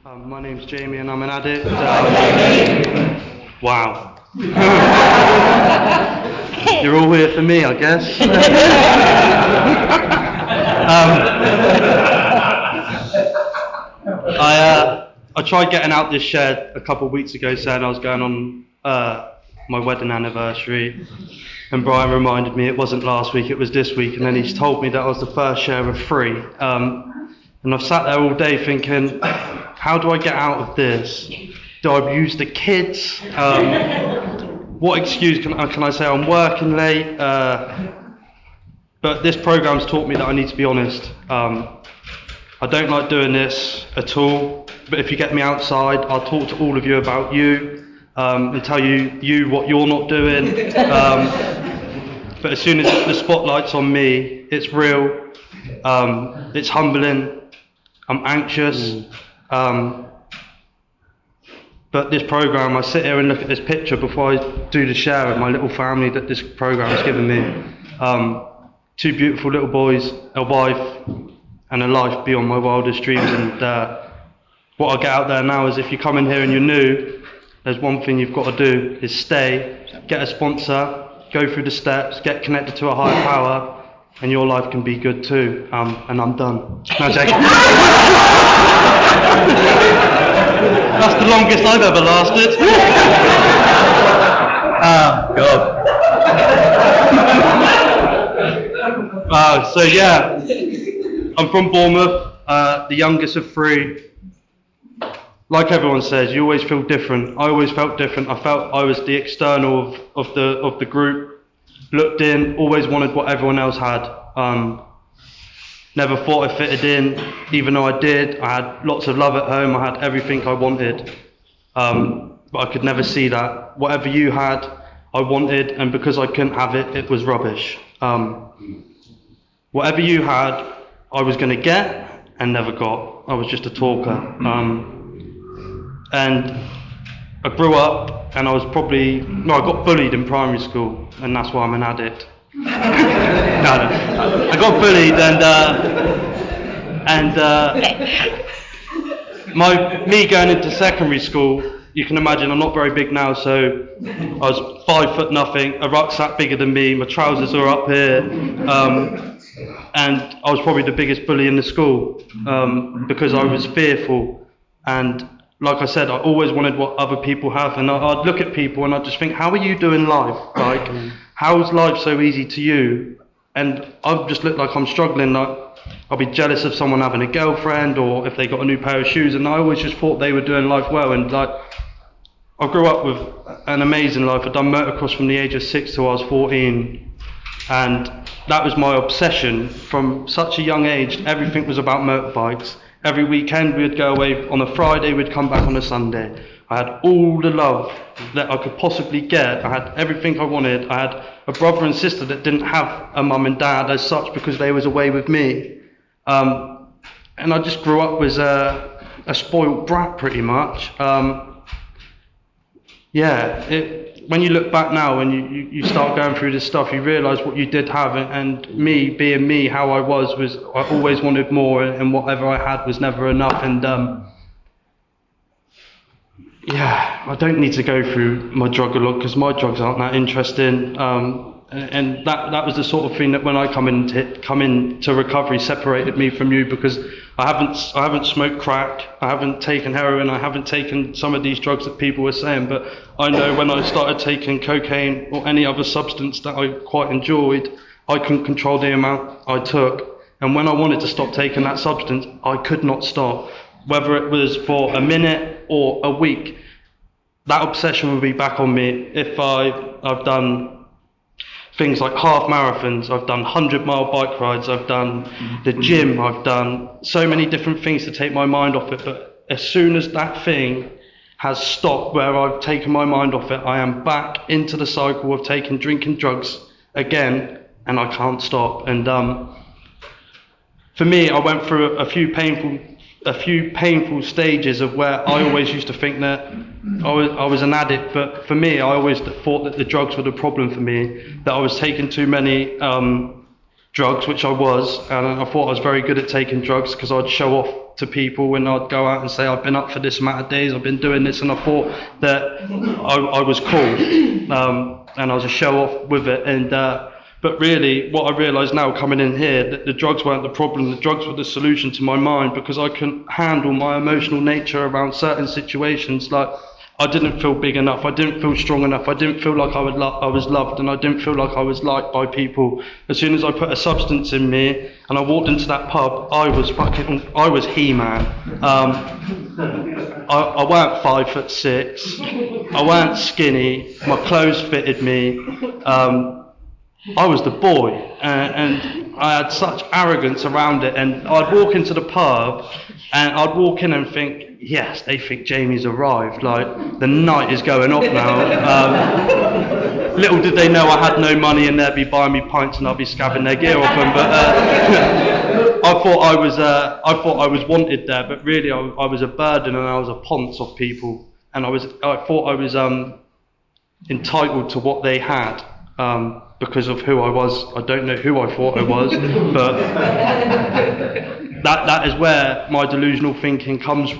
My name's Jamie and I'm an addict. Wow. You're all here for me, I guess. I tried getting out this shed a couple of weeks ago saying I was going on my wedding anniversary, and Brian reminded me it wasn't last week, it was this week, and then he's told me that I was the first share of 3. And I've sat there all day thinking, how do I get out of this? Do I abuse the kids? What excuse can I say I'm working late? But this program's taught me that I need to be honest. I don't like doing this at all, but if you get me outside, I'll talk to all of you about you and tell you what you're not doing. But as soon as the spotlight's on me, it's real, it's humbling, I'm anxious. But this program, I sit here and look at this picture before I do the share of my little family that this program has given me. 2 beautiful little boys, a wife, and a life beyond my wildest dreams. And what I get out there now is if you come in here and you're new, there's one thing you've got to do is stay, get a sponsor, go through the steps, get connected to a higher power, and your life can be good too. And I'm done. No, Jake. That's the longest I've ever lasted. Oh, God. So yeah, I'm from Bournemouth, the youngest of 3. Like everyone says, you always feel different. I always felt different. I felt I was the external of the group. Looked in, always wanted what everyone else had. Never thought I fitted in, even though I did. I had lots of love at home. I had everything I wanted, but I could never see that. Whatever you had, I wanted, and because I couldn't have it, it was rubbish. Whatever you had, I was going to get and never got. I was just a talker. And I grew up, and I got bullied in primary school, and that's why I'm an addict. No. I got bullied, and me going into secondary school, you can imagine I'm not very big now, so I was 5 foot nothing, a rucksack bigger than me, my trousers are up here, and I was probably the biggest bully in the school because I was fearful. And like I said, I always wanted what other people have, and I'd look at people and I'd just think, how are you doing life? Like, how is life so easy to you? And I just look like I'm struggling. Like, I'll be jealous of someone having a girlfriend or if they got a new pair of shoes, and I always just thought they were doing life well. And like, I grew up with an amazing life. I'd done motocross from the age of 6 till I was 14, and that was my obsession from such a young age. Everything was about motorbikes. Every weekend we'd go away on a Friday, we'd come back on a Sunday. I had all the love that I could possibly get. I had everything I wanted. I had a brother and sister that didn't have a mum and dad as such because they was away with me. And I just grew up as a spoiled brat pretty much. When you look back now and you start going through this stuff, you realise what you did have, and me being me, how I was I always wanted more, and whatever I had was never enough. And I don't need to go through my drug a lot because my drugs aren't that interesting. And that was the sort of thing that when I come into recovery separated me from you, because I haven't smoked crack, I haven't taken heroin, I haven't taken some of these drugs that people were saying, but I know when I started taking cocaine or any other substance that I quite enjoyed, I couldn't control the amount I took, and when I wanted to stop taking that substance, I could not stop, whether it was for a minute or a week. That obsession would be back on me. If I've done things like half marathons, I've done 100-mile bike rides, I've done the gym, I've done so many different things to take my mind off it, but as soon as that thing has stopped where I've taken my mind off it, I am back into the cycle of drinking drugs again, and I can't stop. And for me, I went through a few painful stages of where I always used to think that I was an addict, but for me, I always thought that the drugs were the problem for me, that I was taking too many drugs, which I was, and I thought I was very good at taking drugs because I'd show off to people when I'd go out and say I've been up for this amount of days, I've been doing this, and I thought that I was cool, and I was a show off with it. And but really, what I realise now coming in here, that the drugs weren't the problem, the drugs were the solution to my mind, because I couldn't handle my emotional nature around certain situations. Like, I didn't feel big enough, I didn't feel strong enough, I didn't feel like I was loved, and I didn't feel like I was liked by people. As soon as I put a substance in me and I walked into that pub, I was He-Man. I weren't 5'6", I weren't skinny, my clothes fitted me. I was the boy, and I had such arrogance around it. And I'd walk into the pub and I'd walk in and think, yes, they think Jamie's arrived, like the night is going off now. Little did they know I had no money and they'd be buying me pints and I'd be scabbing their gear off them. But I thought I was wanted there, but really I was a burden and I was a ponce of people, and I thought I was entitled to what they had. Because of who I was. I don't know who I thought I was, but that is where my delusional thinking comes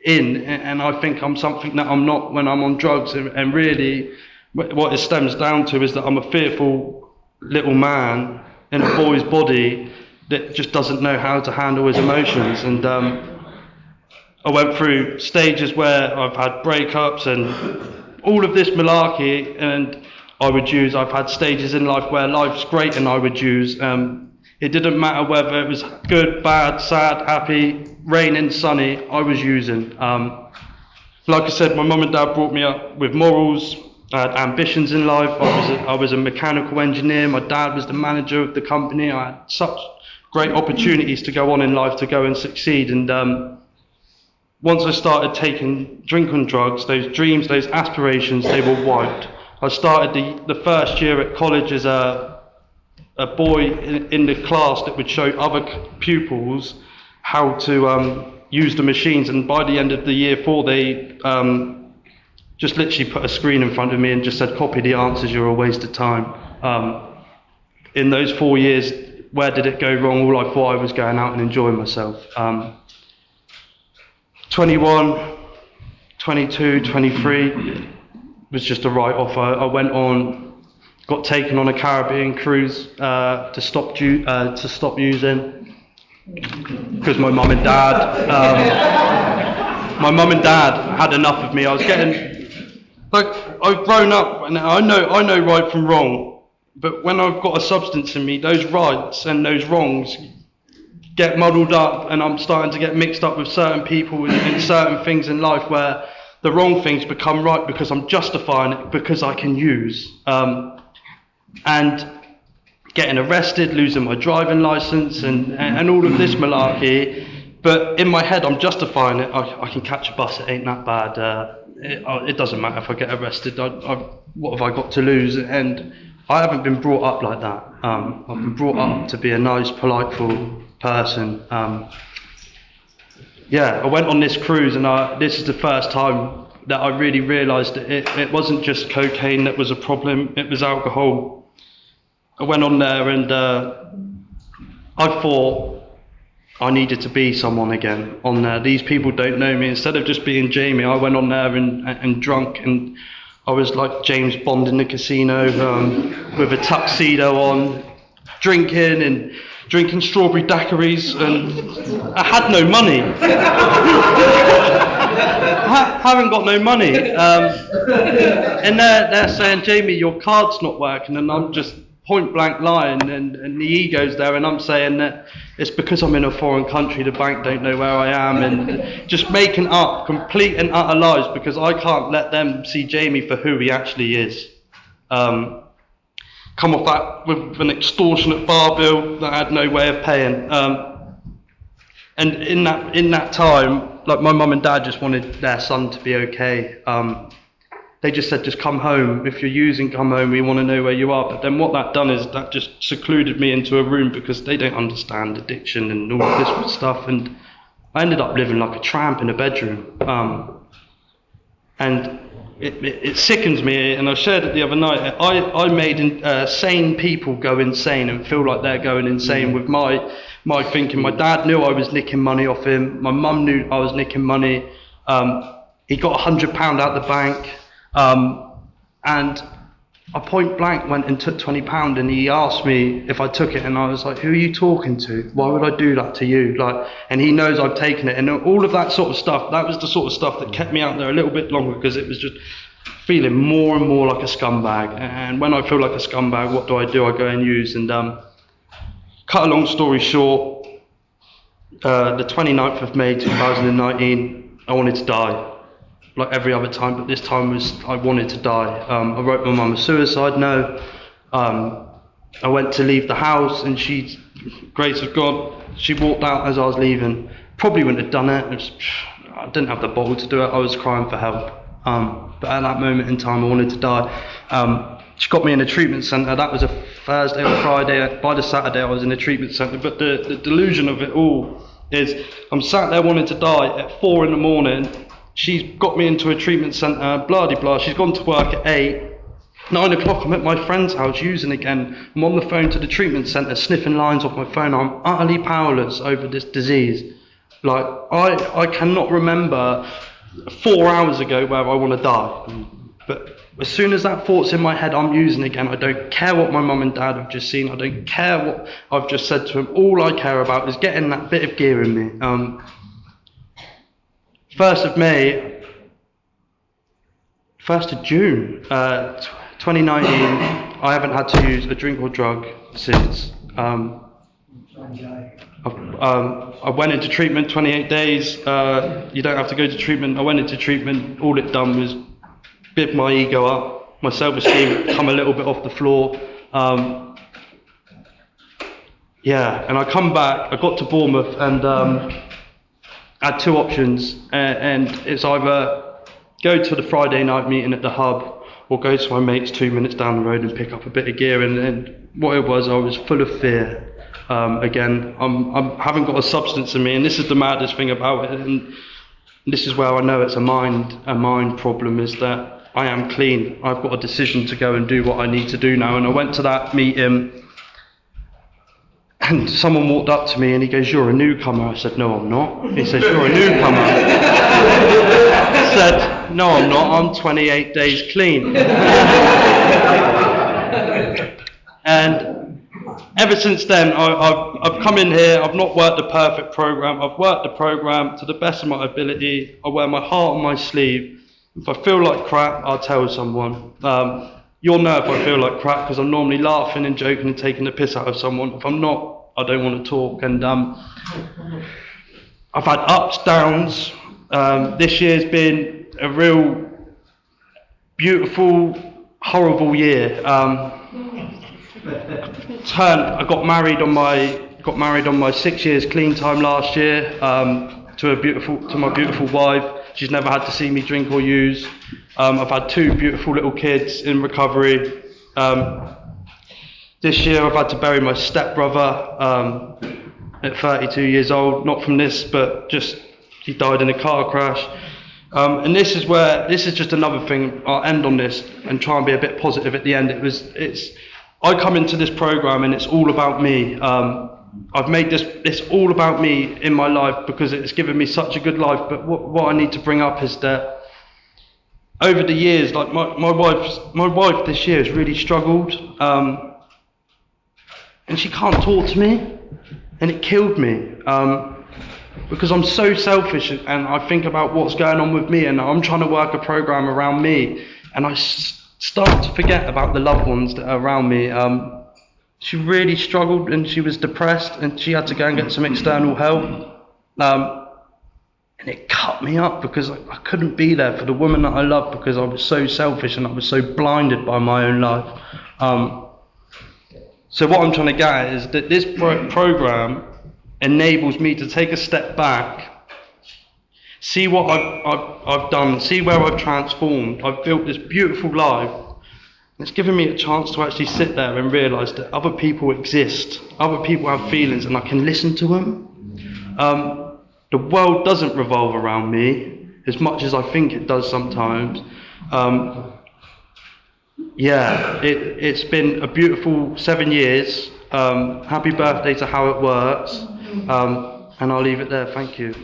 in, and I think I'm something that I'm not when I'm on drugs. And really, what it stems down to is that I'm a fearful little man in a boy's body that just doesn't know how to handle his emotions. And I went through stages where I've had breakups and all of this malarkey, and I've had stages in life where life's great and I would use. It didn't matter whether it was good, bad, sad, happy, raining, sunny, I was using. Like I said, my mum and dad brought me up with morals. I had ambitions in life. I was a mechanical engineer. My dad was the manager of the company. I had such great opportunities to go on in life, to go and succeed. And once I started drinking drugs, those dreams, those aspirations, they were wiped. I started the first year at college as a boy in the class that would show other pupils how to use the machines, and by the end of the year 4 they just literally put a screen in front of me and just said, copy the answers, you're a waste of time. In those 4 years, where did it go wrong? All I thought I was going out and enjoying myself. 21, 22, 23 was just a write-off. I went on, got taken on a Caribbean cruise to stop using, because my mum and dad had enough of me. I was getting, like, I've grown up and I know right from wrong, but when I've got a substance in me, those rights and those wrongs get muddled up, and I'm starting to get mixed up with certain people and certain things in life where the wrong things become right because I'm justifying it because I can use. And getting arrested, losing my driving license, and all of this malarkey. But in my head, I'm justifying it. I can catch a bus, it ain't that bad. It doesn't matter if I get arrested. What have I got to lose? And I haven't been brought up like that. I've been brought up to be a nice, politeful person. I went on this cruise, and this is the first time that I really realised that it wasn't just cocaine that was a problem, it was alcohol. I went on there and I thought I needed to be someone again on there. These people don't know me. Instead of just being Jamie, I went on there and drunk, and I was like James Bond in the casino with a tuxedo on, drinking strawberry daiquiris, and I had no money. I haven't got no money. And they're saying, Jamie, your card's not working, and I'm just point blank lying, and the ego's there, and I'm saying that it's because I'm in a foreign country, the bank don't know where I am, and just making up complete and utter lies because I can't let them see Jamie for who he actually is. Come off that with an extortionate bar bill that I had no way of paying. And in that time, like, my mum and dad just wanted their son to be okay. They just said, just come home. If you're using, come home. We want to know where you are. But then what that done is that just secluded me into a room because they don't understand addiction and all of this stuff. And I ended up living like a tramp in a bedroom. and it sickens me, and I shared it the other night. I made sane people go insane and feel like they're going insane with my thinking. My dad knew I was nicking money off him. My mum knew I was nicking money. He got £100 out the bank, and I point blank went and took £20, and he asked me if I took it, and I was like, "Who are you talking to? Why would I do that to you?" Like, and he knows I've taken it, and all of that sort of stuff. That was the sort of stuff that kept me out there a little bit longer, because it was just feeling more and more like a scumbag. And when I feel like a scumbag, what do? I go and use. And cut a long story short, the 29th of May 2019, I wanted to die. Like every other time, but this time I wanted to die. I wrote my mum a suicide note. I went to leave the house, and she, grace of God, she walked out as I was leaving. Probably wouldn't have done it. I didn't have the bottle to do it. I was crying for help. But at that moment in time, I wanted to die. She got me in a treatment centre. That was a Thursday or Friday. By the Saturday, I was in a treatment centre. But the delusion of it all is, I'm sat there wanting to die at 4 a.m. She's got me into a treatment centre, blah-de-blah. She's gone to work at 8. 9 o'clock, I'm at my friend's house using again. I'm on the phone to the treatment centre, sniffing lines off my phone. I'm utterly powerless over this disease. Like, I cannot remember 4 hours ago where I want to die. But as soon as that thought's in my head, I'm using again. I don't care what my mum and dad have just seen. I don't care what I've just said to them. All I care about is getting that bit of gear in me. 1st of May, 1st of June 2019, I haven't had to use a drink or drug since. I went into treatment 28 days. You don't have to go to treatment. I went into treatment. All it done was bid my ego up. My self-esteem come a little bit off the floor. Yeah, and I come back. I got to Bournemouth, and had two options, and it's either go to the Friday night meeting at the hub, or go to my mate's 2 minutes down the road and pick up a bit of gear. And what it was, I was full of fear. Again, I haven't got a substance in me, and this is the maddest thing about it. And this is where I know it's a mind problem, is that I am clean. I've got a decision to go and do what I need to do now. And I went to that meeting, and someone walked up to me and he goes, "You're a newcomer." I said, "No, I'm not." He says, "You're a newcomer." I said, "No, I'm not. I'm 28 days clean." And ever since then, I've come in here. I've not worked the perfect program. I've worked the program to the best of my ability. I wear my heart on my sleeve. If I feel like crap, I'll tell someone. You'll know if I feel like crap, because I'm normally laughing and joking and taking the piss out of someone. If I'm not, I don't want to talk. And I've had ups, downs. This year's been a real beautiful, horrible year. I got married on my 6 years clean time last year, to my beautiful wife. She's never had to see me drink or use. I've had two beautiful little kids in recovery. This year I've had to bury my stepbrother at 32 years old. Not from this, but just he died in a car crash. And this is just another thing. I'll end on this and try and be a bit positive at the end. I come into this program and it's all about me. I've made this all about me in my life because it's given me such a good life. But what I need to bring up is that over the years, like my wife this year has really struggled, and she can't talk to me, and it killed me because I'm so selfish and I think about what's going on with me, and I'm trying to work a program around me, and I start to forget about the loved ones that are around me. She really struggled and she was depressed and she had to go and get some external help. And it cut me up because I couldn't be there for the woman that I love because I was so selfish and I was so blinded by my own life. So what I'm trying to get at is that this program enables me to take a step back, see what I've done, see where I've transformed. I've built this beautiful life. It's given me a chance to actually sit there and realise that other people exist, other people have feelings, and I can listen to them. The world doesn't revolve around me. as much as I think it does sometimes. It's been a beautiful 7 years. Happy birthday to How It Works. And I'll leave it there. Thank you.